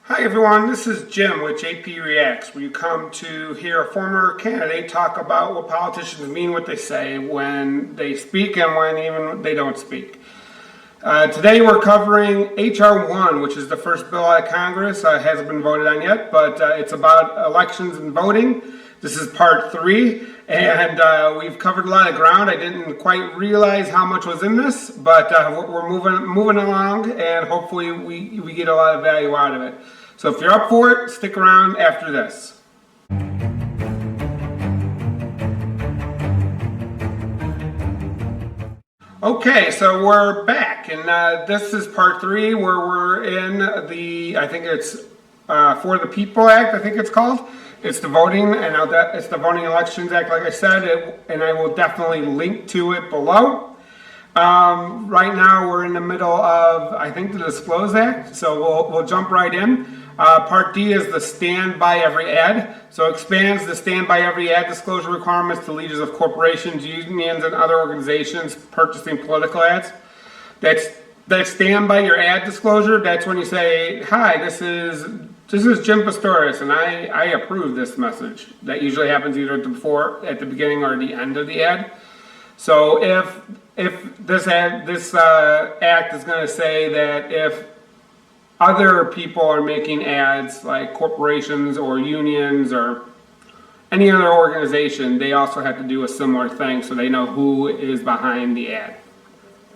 Hi everyone, this is Jim with JP Reacts, where you come to hear a former candidate talk about what politicians mean what they say when they speak and when even they don't speak. Today we're covering H.R. 1, which is the first bill out of Congress. It hasn't been voted on yet, but it's about elections and voting. This is part 3, and we've covered a lot of ground. I didn't quite realize how much was in this, but we're moving along, and hopefully we get a lot of value out of it. So if you're up for it, stick around after this. Okay, so we're back, and this is part 3 where we're in I think it's For the People Act, I think it's called. It's the voting, and it's the Voting Elections Act, like I said, and I will definitely link to it below. Right now we're in the middle of, I think, the Disclose Act, so we'll jump right in. Part D is the Stand By Every Ad. So expands the Stand By Every Ad disclosure requirements to leaders of corporations, unions, and other organizations purchasing political ads. That Stand By Your Ad disclosure, that's when you say, hi, this is Jim Pastorius, and I approve this message. That usually happens either at the beginning or the end of the ad. So if this act is going to say that if other people are making ads, like corporations or unions or any other organization, they also have to do a similar thing so they know who is behind the ad.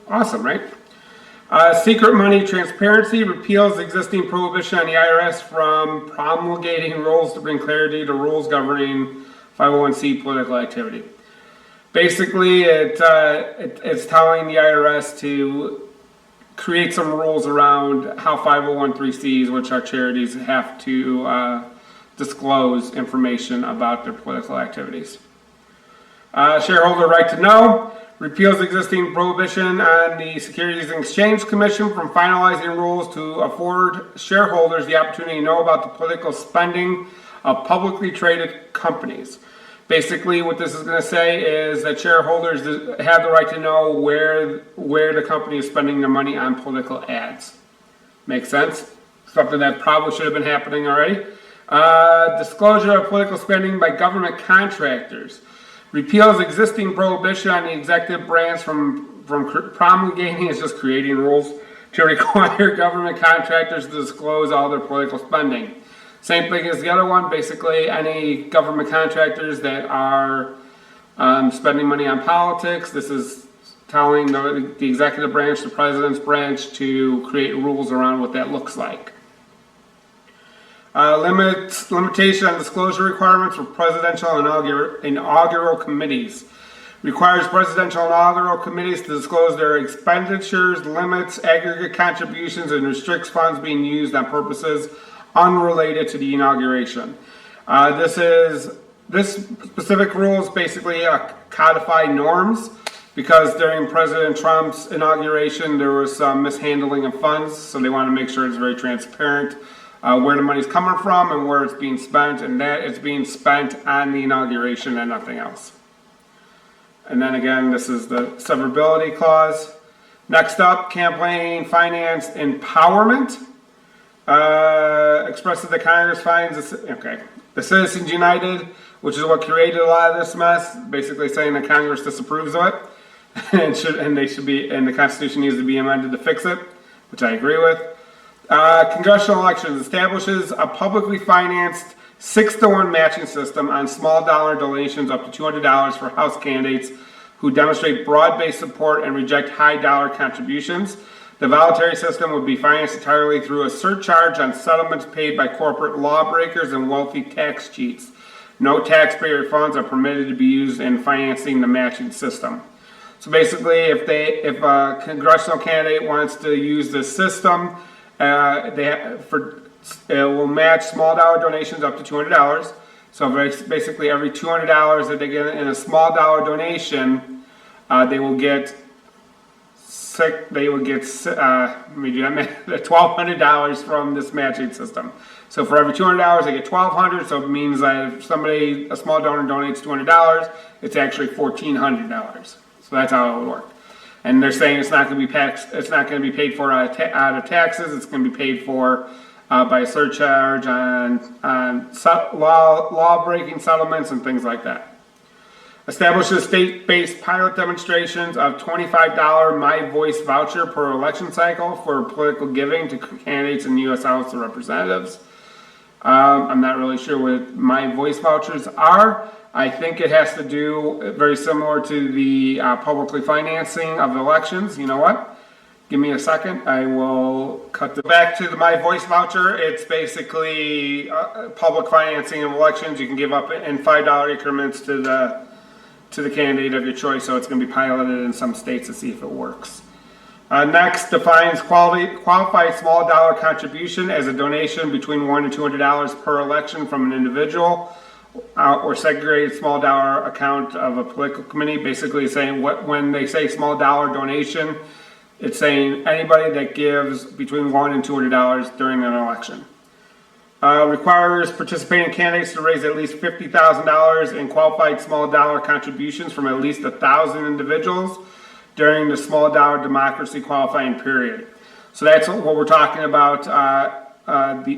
Awesome, right? Secret money transparency repeals existing prohibition on the IRS from promulgating rules to bring clarity to rules governing 501c political activity. Basically, it's telling the IRS to create some rules around how 501(c)(3)s, which are charities, have to disclose information about their political activities. Shareholder right to know repeals existing prohibition on the Securities and Exchange Commission from finalizing rules to afford shareholders the opportunity to know about the political spending of publicly traded companies. Basically, what this is going to say is that shareholders have the right to know where the company is spending their money on political ads. Makes sense? Something that probably should have been happening already. Disclosure of political spending by government contractors. Repeals existing prohibition on the executive branch from promulgating, is just creating rules to require government contractors to disclose all their political spending. Same thing as the other one. Basically, any government contractors that are spending money on politics, this is telling the executive branch, the president's branch, to create rules around what that looks like. Limitation on disclosure requirements for presidential inaugural committees. Requires presidential inaugural committees to disclose their expenditures, limits, aggregate contributions, and restricts funds being used on purposes unrelated to the inauguration. This specific rule is basically codified norms, because during President Trump's inauguration there was some mishandling of funds, so they want to make sure it's very transparent where the money's coming from and where it's being spent, and that it's being spent on the inauguration and nothing else. And then again, this is the severability clause. Next up, campaign finance empowerment. Expresses that Congress finds the Citizens United, which is what created a lot of this mess, basically saying that Congress disapproves of it, and the Constitution needs to be amended to fix it, which I agree with. Congressional elections establishes a publicly financed 6-to-1 matching system on small dollar donations up to $200 for House candidates who demonstrate broad-based support and reject high dollar contributions. The voluntary system would be financed entirely through a surcharge on settlements paid by corporate lawbreakers and wealthy tax cheats. No taxpayer funds are permitted to be used in financing the matching system. So basically, if a congressional candidate wants to use this system, it will match small dollar donations up to $200. So basically, every $200 that they get in a small dollar donation, they will get $1,200 from this matching system. So for every $200, they get $1,200. So it means that if a small donor donates $200, it's actually $1,400. So that's how it would work. And they're saying it's not going to be paid for out of taxes. It's going to be paid for by a surcharge on law-breaking settlements and things like that. Establishes state-based pilot demonstrations of $25 My Voice voucher per election cycle for political giving to candidates in the U.S. House of Representatives. I'm not really sure what My Voice vouchers are. I think it has to do very similar to the publicly financing of elections. You know what? Give me a second. I will back to the My Voice voucher. It's basically public financing of elections. You can give up in $5 increments to the candidate of your choice, so it's going to be piloted in some states to see if it works. Next, defines qualified small dollar contribution as a donation between $1 and $200 per election from an individual or segregated small dollar account of a political committee. Basically saying when they say small dollar donation, it's saying anybody that gives between $1 and $200 during an election. Requires participating candidates to raise at least $50,000 in qualified small dollar contributions from at least 1,000 individuals during the small dollar democracy qualifying period. So that's what we're talking about.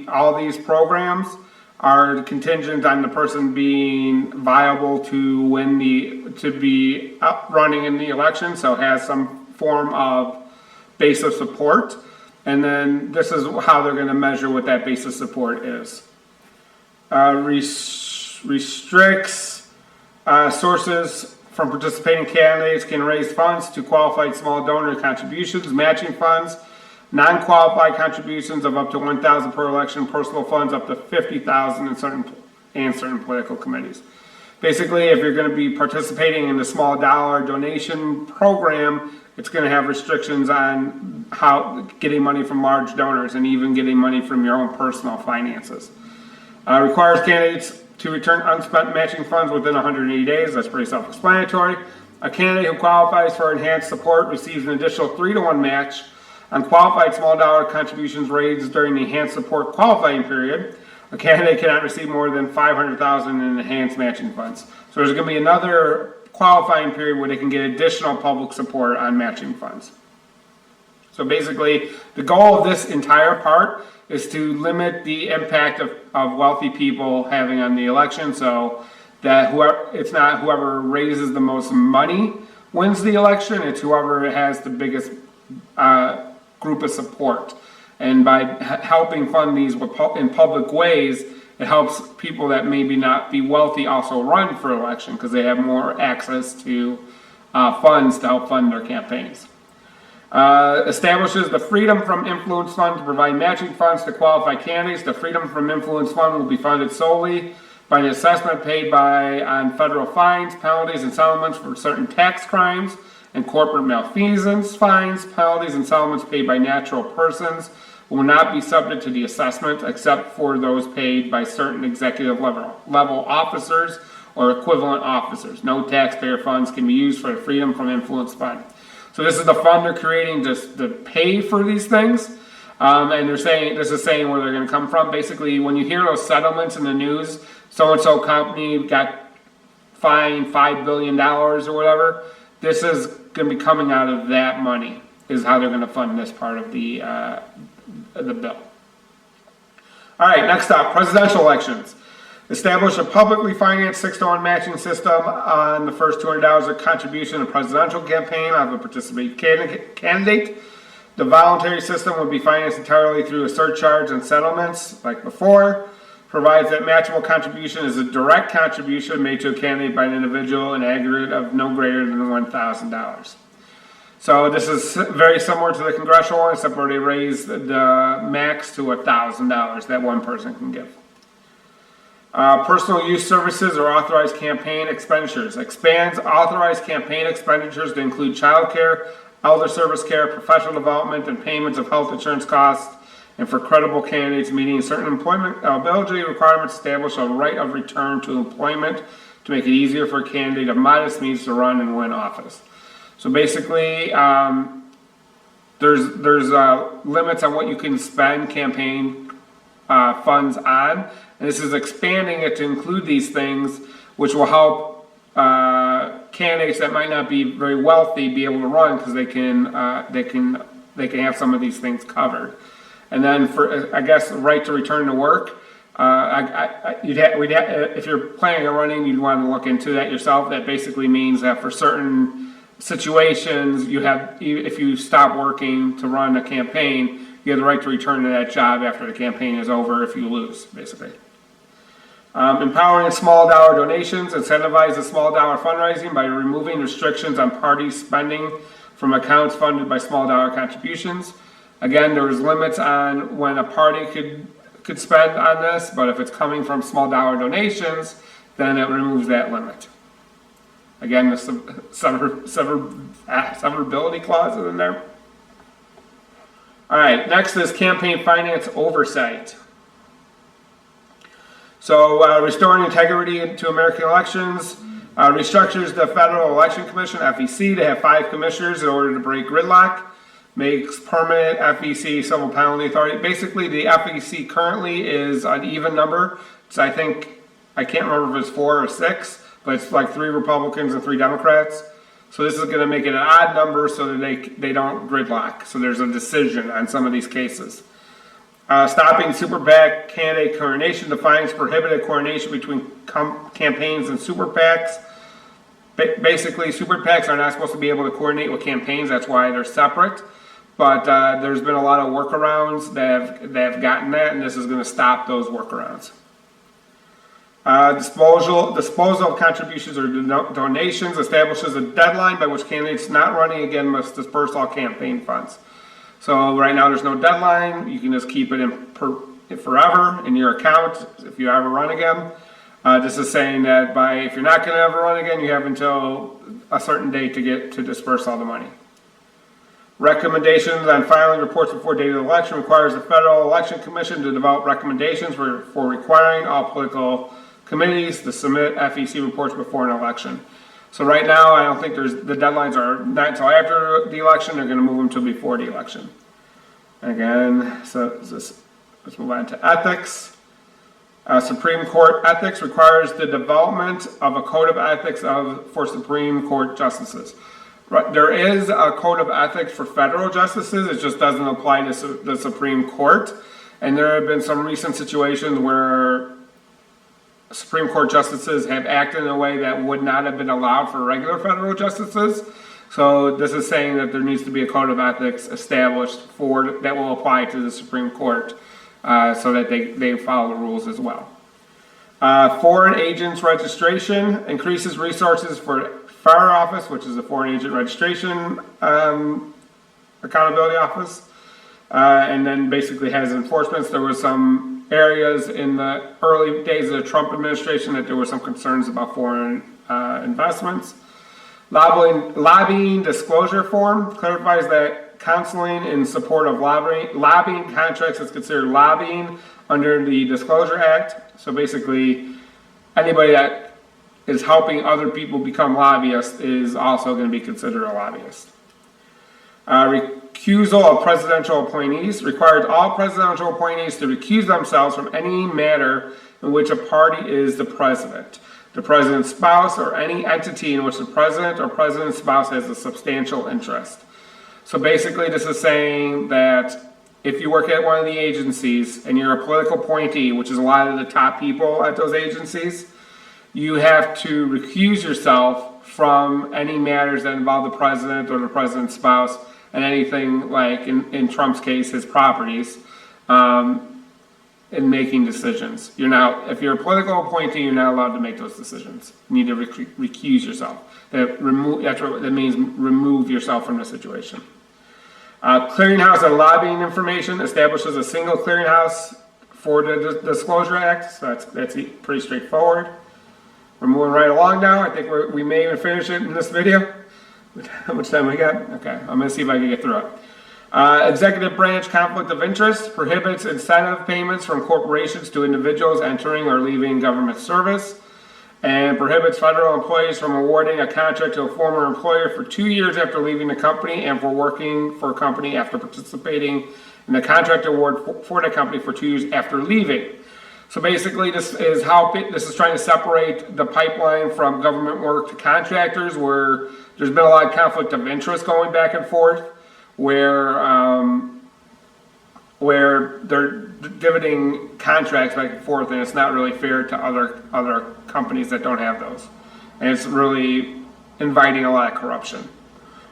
All these programs are contingent on the person being viable to be up running in the election, so has some form of base of support. And then this is how they're going to measure what that base of support is. Restricts sources from participating candidates can raise funds to qualified small donor contributions, matching funds, non-qualified contributions of up to $1,000 per election, personal funds up to $50,000 in certain political committees. Basically, if you're going to be participating in the small dollar donation program, it's going to have restrictions on how getting money from large donors and even getting money from your own personal finances. Requires candidates to return unspent matching funds within 180 days. That's pretty self-explanatory. A candidate who qualifies for enhanced support receives an additional 3-to-1 match on qualified small dollar contributions raised during the enhanced support qualifying period. A candidate cannot receive more than $500,000 in enhanced matching funds. So there's going to be another qualifying period where they can get additional public support on matching funds. So basically, the goal of this entire part is to limit the impact of wealthy people having on the election, so that it's not whoever raises the most money wins the election, it's whoever has the biggest group of support. And by helping fund these in public ways, it helps people that maybe not be wealthy also run for election because they have more access to funds to help fund their campaigns. Establishes the Freedom from Influence Fund to provide matching funds to qualified candidates. The Freedom from Influence Fund will be funded solely by the assessment paid on federal fines, penalties, and settlements for certain tax crimes and corporate malfeasance. Fines, penalties, and settlements paid by natural persons will not be subject to the assessment except for those paid by certain executive level officers or equivalent officers. No taxpayer funds can be used for the Freedom from Influence Fund. So this is the fund they're creating to pay for these things. And this is saying where they're going to come from. Basically, when you hear those settlements in the news, so-and-so company got fined $5 billion or whatever, this is going to be coming out of that money, is how they're going to fund this part of the bill. All right, next up, presidential elections. Establish a publicly financed 6-to-1 matching system on the first $200 of contribution to presidential campaign of a participating candidate. The voluntary system would be financed entirely through a surcharge and settlements, like before. Provides that matchable contribution is a direct contribution made to a candidate by an individual in aggregate of no greater than $1,000. So this is very similar to the congressional one, except where they raise the max to $1,000 that one person can give. Personal use services or authorized campaign expenditures. Expands authorized campaign expenditures to include child care, elder service care, professional development, and payments of health insurance costs, and for credible candidates meeting certain employment eligibility requirements, establish a right of return to employment to make it easier for a candidate of modest means to run and win office. So basically, there's limits on what you can spend campaign funds on, and this is expanding it to include these things, which will help candidates that might not be very wealthy be able to run because they can have some of these things covered. And then for, I guess, the right to return to work, if you're planning on running, you'd want to look into that yourself. That basically means that for certain situations, if you stop working to run a campaign, you have the right to return to that job after the campaign is over if you lose, basically. Empowering small dollar donations, incentivize the small dollar fundraising by removing restrictions on party spending from accounts funded by small dollar contributions. Again, there was limits on when a party could spend on this, but if it's coming from small dollar donations, then it removes that limit. Again, the severability clause is in there. All right, next is campaign finance oversight. So restoring integrity to American elections, restructures the Federal Election Commission, FEC, to have 5 commissioners in order to break gridlock, makes permanent FEC civil penalty authority. Basically, the FEC currently is an even number. So I can't remember if it's 4 or 6, but it's like 3 Republicans and 3 Democrats. So this is going to make it an odd number so that they don't gridlock. So there's a decision on some of these cases. Stopping super PAC candidate coordination, defines prohibited coordination between campaigns and super PACs. Basically, super PACs are not supposed to be able to coordinate with campaigns. That's why they're separate. But there's been a lot of workarounds that have gotten that, and this is going to stop those workarounds. Disposal of contributions or donations establishes a deadline by which candidates not running again must disperse all campaign funds. So right now there's no deadline. You can just keep it in forever in your account if you ever run again. This is saying that if you're not going to ever run again, you have until a certain date to disperse all the money. Recommendations on filing reports before date of the election requires the Federal Election Commission to develop recommendations for requiring all political committees to submit FEC reports before an election. So right now, I don't think the deadlines are not until after the election. They're going to move them to before the election. Again, so let's move on to ethics. Supreme Court ethics requires the development of a code of ethics for Supreme Court justices. Right, there is a code of ethics for federal justices. It just doesn't apply to the Supreme Court. And there have been some recent situations where Supreme Court justices have acted in a way that would not have been allowed for regular federal justices. So this is saying that there needs to be a code of ethics established that will apply to the Supreme Court so that they follow the rules as well. Foreign agents registration increases resources for FAR office, which is the Foreign Agent Registration Accountability Office, and then basically has enforcements. There were some areas in the early days of the Trump administration that there were some concerns about foreign investments. Lobbying disclosure form clarifies that counseling in support of lobbying contracts is considered lobbying under the Disclosure Act. So basically, anybody that is helping other people become lobbyists is also going to be considered a lobbyist. Recusal of presidential appointees requires all presidential appointees to recuse themselves from any matter in which a party is the president's spouse, or any entity in which the president or president's spouse has a substantial interest. So basically, this is saying that if you work at one of the agencies and you're a political appointee, which is a lot of the top people at those agencies, you have to recuse yourself from any matters that involve the president or the president's spouse, and anything like, in Trump's case, his properties, in making decisions. If you're a political appointee, you're not allowed to make those decisions. You need to recuse yourself. That means remove yourself from the situation. Clearinghouse and lobbying information establishes a single clearinghouse for the Disclosure Act. So that's pretty straightforward. We're moving right along now. I think we may even finish it in this video. How much time we got? Okay, I'm going to see if I can get through it. Executive branch conflict of interest prohibits incentive payments from corporations to individuals entering or leaving government service, and prohibits federal employees from awarding a contract to a former employer for 2 years after leaving the company and for working for a company after participating in the contract award for the company for 2 years after leaving. So basically, this is trying to separate the pipeline from government work to contractors, where there's been a lot of conflict of interest going back and forth, where where they're dividing contracts back and forth, and it's not really fair to other companies that don't have those. And it's really inviting a lot of corruption.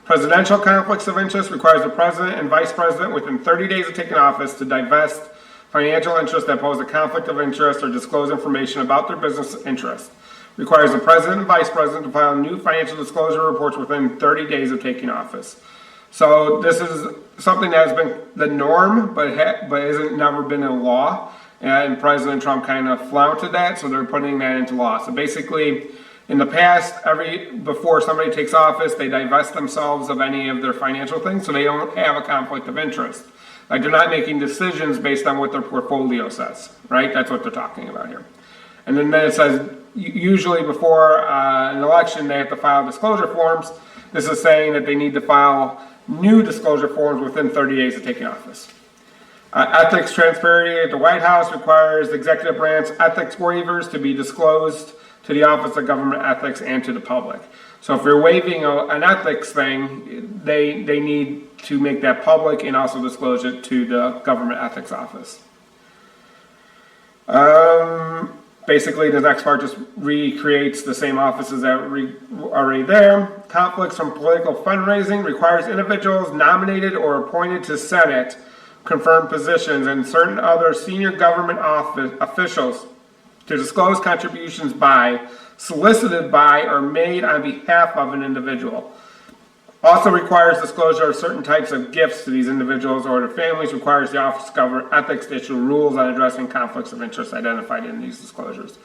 Presidential conflicts of interest requires the president and vice president within 30 days of taking office to divest financial interests that pose a conflict of interest or disclose information about their business interest. Requires the president and vice president to file new financial disclosure reports within 30 days of taking office. So this is something that has been the norm, but hasn't never been in law. And President Trump kind of flouted that, so they're putting that into law. So basically, in the past, before somebody takes office, they divest themselves of any of their financial things, so they don't have a conflict of interest. Like, they're not making decisions based on what their portfolio says, right? That's what they're talking about here. And then it says, usually before an election, they have to file disclosure forms. This is saying that they need to file new disclosure forms within 30 days of taking office. Ethics transparency at the White House requires the executive branch ethics waivers to be disclosed to the Office of Government Ethics and to the public. So if you're waiving an ethics thing, they need to make that public and also disclose it to the Government Ethics Office. Basically, the next part just recreates the same offices that are already there. Conflicts from political fundraising requires individuals nominated or appointed to Senate, confirmed positions, and certain other senior government officials to disclose contributions by, solicited by, or made on behalf of an individual. Also requires disclosure of certain types of gifts to these individuals or their families. Requires the Office of Government Ethics to issue rules on addressing conflicts of interest identified in these disclosures.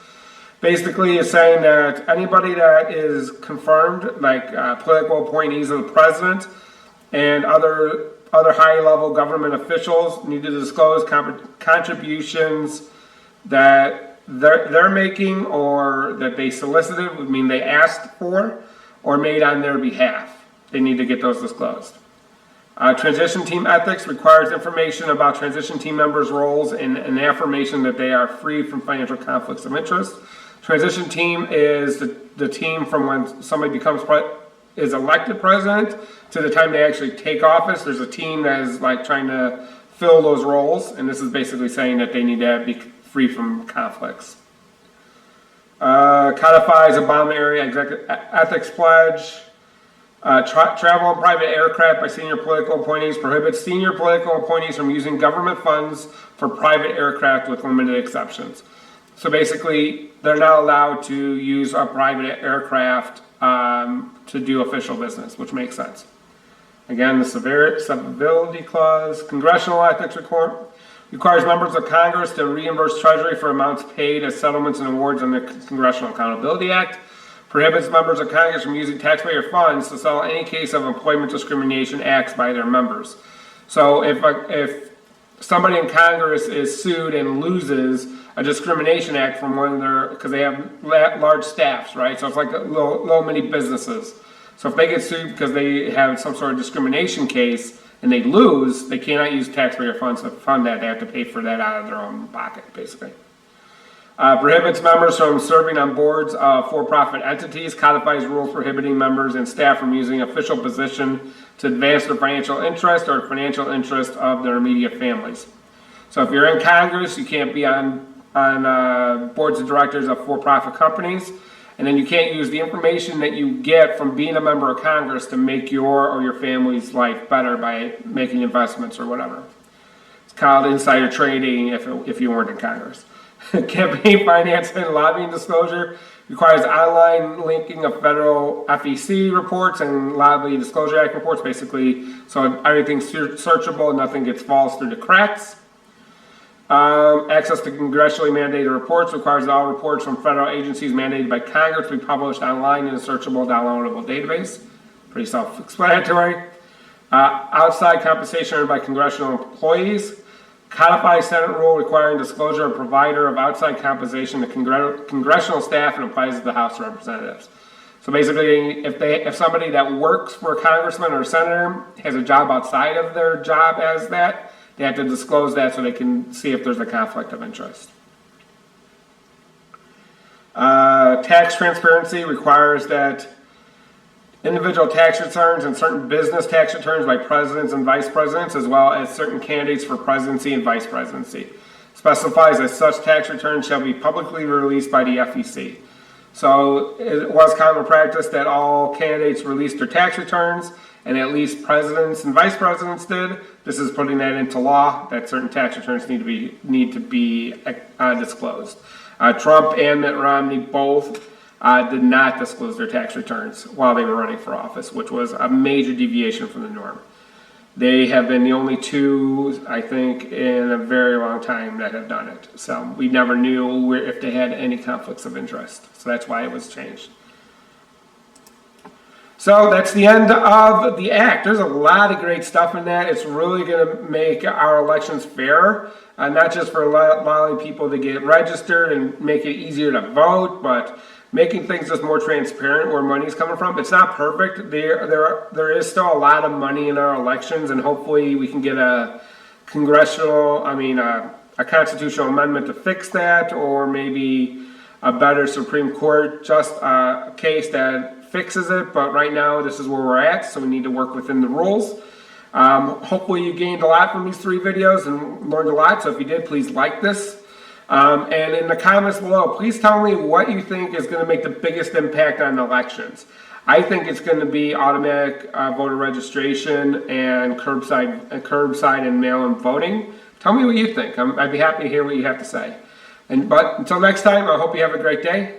Basically, it's saying that anybody that is confirmed, like political appointees of the president and other high-level government officials, need to disclose contributions that they're making or that they solicited, would mean they asked for, or made on their behalf. They need to get those disclosed. Transition team ethics requires information about transition team members' roles and an affirmation that they are free from financial conflicts of interest. Transition team is the team from when somebody is elected president to the time they actually take office. There's a team that is like trying to fill those roles, and this is basically saying that they need to be free from conflicts. Codifies Obama area ethics pledge. Travel in private aircraft by senior political appointees prohibits senior political appointees from using government funds for private aircraft with limited exceptions. So basically, they're not allowed to use a private aircraft to do official business, which makes sense. Again, the severability clause. Congressional ethics report requires members of Congress to reimburse Treasury for amounts paid as settlements and awards under the Congressional Accountability Act. Prohibits members of Congress from using taxpayer funds to settle any case of employment discrimination acts by their members. So if somebody in Congress is sued and loses a discrimination act from one of their, because they have large staffs, right? So it's like little mini businesses. So if they get sued because they have some sort of discrimination case and they lose, they cannot use taxpayer funds to fund that. They have to pay for that out of their own pocket, basically. Prohibits members from serving on boards of for-profit entities, codifies rules prohibiting members and staff from using official position to advance their financial interest or financial interest of their immediate families. So if you're in Congress, you can't be on boards of directors of for-profit companies, and then you can't use the information that you get from being a member of Congress to make your or your family's life better by making investments or whatever. It's called insider trading if you weren't in Congress. Campaign finance and lobbying disclosure requires online linking of federal FEC reports and Lobbying Disclosure Act reports, basically, so everything's searchable, nothing gets falls through the cracks. Access to congressionally mandated reports requires that all reports from federal agencies mandated by Congress be published online in a searchable, downloadable database. Pretty self-explanatory. Outside compensation earned by congressional employees. Codified Senate rule requiring disclosure of provider of outside compensation to congressional staff and applies to the House of Representatives. So basically, if somebody that works for a congressman or a senator has a job outside of their job as that, they have to disclose that so they can see if there's a conflict of interest. Tax transparency requires that individual tax returns and certain business tax returns by presidents and vice presidents, as well as certain candidates for presidency and vice presidency. Specifies that such tax returns shall be publicly released by the FEC. So it was common practice that all candidates released their tax returns, and at least presidents and vice presidents did. This is putting that into law that certain tax returns need to be disclosed. Trump and Mitt Romney both did not disclose their tax returns while they were running for office, which was a major deviation from the norm. They have been the only two, I think, in a very long time that have done it. So we never knew if they had any conflicts of interest. So that's why it was changed. So that's the end of the act. There's a lot of great stuff in that. It's really going to make our elections fairer, not just for allowing people to get registered and make it easier to vote, but making things just more transparent where money's coming from. It's not perfect. There is still a lot of money in our elections, and hopefully we can get a constitutional amendment to fix that, or maybe a better Supreme Court case that fixes it. But right now, this is where we're at, so we need to work within the rules. Hopefully you gained a lot from these 3 videos and learned a lot. So if you did, please like this. And in the comments below, please tell me what you think is going to make the biggest impact on elections. I think it's going to be automatic voter registration and curbside and mail-in voting. Tell me what you think. I'd be happy to hear what you have to say. But until next time, I hope you have a great day.